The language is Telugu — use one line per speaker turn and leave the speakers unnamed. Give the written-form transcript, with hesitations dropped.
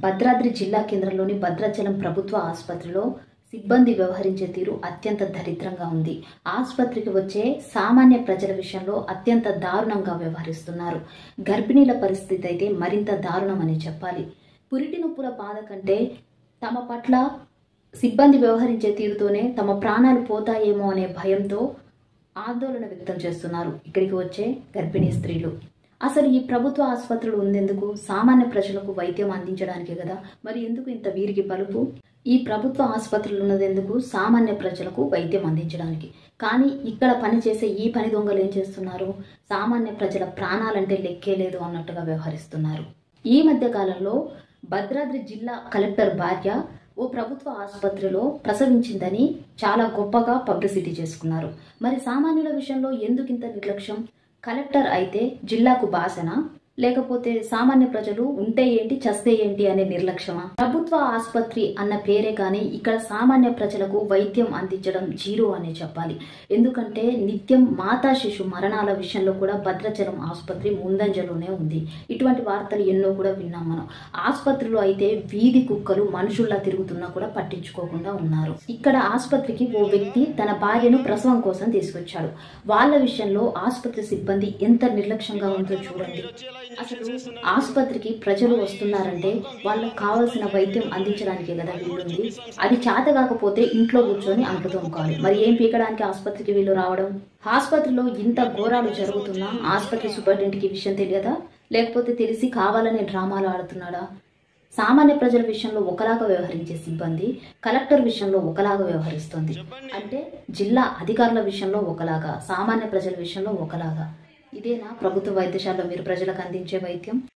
భద్రాద్రి జిల్లా కేంద్రంలోని భద్రాచలం ప్రభుత్వ ఆసుపత్రిలో సిబ్బంది వ్యవహరించే తీరు అత్యంత దరిద్రంగా ఉంది. ఆసుపత్రికి వచ్చే సామాన్య ప్రజల విషయంలో అత్యంత దారుణంగా వ్యవహరిస్తున్నారు. గర్భిణీల పరిస్థితి అయితే మరింత దారుణమని చెప్పాలి. పురిటి నొప్పుల బాధ కంటే తమ పట్ల సిబ్బంది వ్యవహరించే తీరుతోనే తమ ప్రాణాలు పోతాయేమో అనే భయంతో ఆందోళన వ్యక్తం చేస్తున్నారు ఇక్కడికి వచ్చే గర్భిణీ స్త్రీలు. అసలు ఈ ప్రభుత్వ ఆసుపత్రులు ఉండేందుకు సామాన్య ప్రజలకు వైద్యం అందించడానికే కదా, మరి ఎందుకు ఇంత వీరికి పలుపు? ఈ ప్రభుత్వ ఆసుపత్రులు ఉన్నదెందుకు? సామాన్య ప్రజలకు వైద్యం అందించడానికి. కానీ ఇక్కడ పనిచేసే ఈ పని దొంగలు ఏం చేస్తున్నారు? సామాన్య ప్రజల ప్రాణాలంటే లెక్కే లేదు అన్నట్టుగా వ్యవహరిస్తున్నారు. ఈ మధ్య కాలంలో భద్రాద్రి జిల్లా కలెక్టర్ భార్య ఓ ప్రభుత్వ ఆసుపత్రిలో ప్రసవించిందని చాలా గొప్పగా పబ్లిసిటీ చేసుకున్నారు. మరి సామాన్యుల విషయంలో ఎందుకు ఇంత నిర్లక్ష్యం? కలెక్టర్ అయితే జిల్లాకు బాసన, లేకపోతే సామాన్య ప్రజలు ఉంటే ఏంటి చస్తే ఏంటి అనే నిర్లక్ష్యమా? ప్రభుత్వ ఆసుపత్రి అన్న పేరే కానీ ఇక్కడ సామాన్య ప్రజలకు వైద్యం అందించడం జీరో అనే చెప్పాలి. ఎందుకంటే నిత్యం మాతా శిశు మరణాల విషయంలో కూడా భద్రాచలం ఆసుపత్రి ముందంజలోనే ఉంది. ఇటువంటి వార్తలు ఎన్నో కూడా విన్నాం మనం. ఆసుపత్రిలో అయితే వీధి కుక్కలు మనుషుల్లా తిరుగుతున్నా కూడా పట్టించుకోకుండా ఉన్నారు. ఇక్కడ ఆసుపత్రికి ఓ వ్యక్తి తన భార్యను ప్రసవం కోసం తీసుకొచ్చాడు. వాళ్ళ విషయంలో ఆసుపత్రి సిబ్బంది ఎంత నిర్లక్ష్యంగా ఉందో చూడండి. అసలు ఆసుపత్రికి ప్రజలు వస్తున్నారంటే వాళ్ళకు కావాల్సిన వైద్యం అందించడానికే కదా వీలుంది. అది చేత కాకపోతే ఇంట్లో కూర్చొని అంటుతోముకోవాలి. మరి ఏం పీకడానికి ఆసుపత్రికి వీళ్ళు రావడం? ఆసుపత్రిలో ఇంత ఘోరాలు జరుగుతున్నా ఆసుపత్రి సూపరింటెండెంట్కి విషయం తెలియదా? లేకపోతే తెలిసి కావాలనే డ్రామాలు ఆడుతున్నాడా? సామాన్య ప్రజల విషయంలో ఒకలాగా వ్యవహరించే సిబ్బంది కలెక్టర్ విషయంలో ఒకలాగా వ్యవహరిస్తుంది. అంటే జిల్లా అధికారుల విషయంలో ఒకలాగా, సామాన్య ప్రజల విషయంలో ఒకలాగా. ఇదేనా ప్రభుత్వ వైద్యశాలలో మీరు ప్రజలకు అందించే వైద్యం?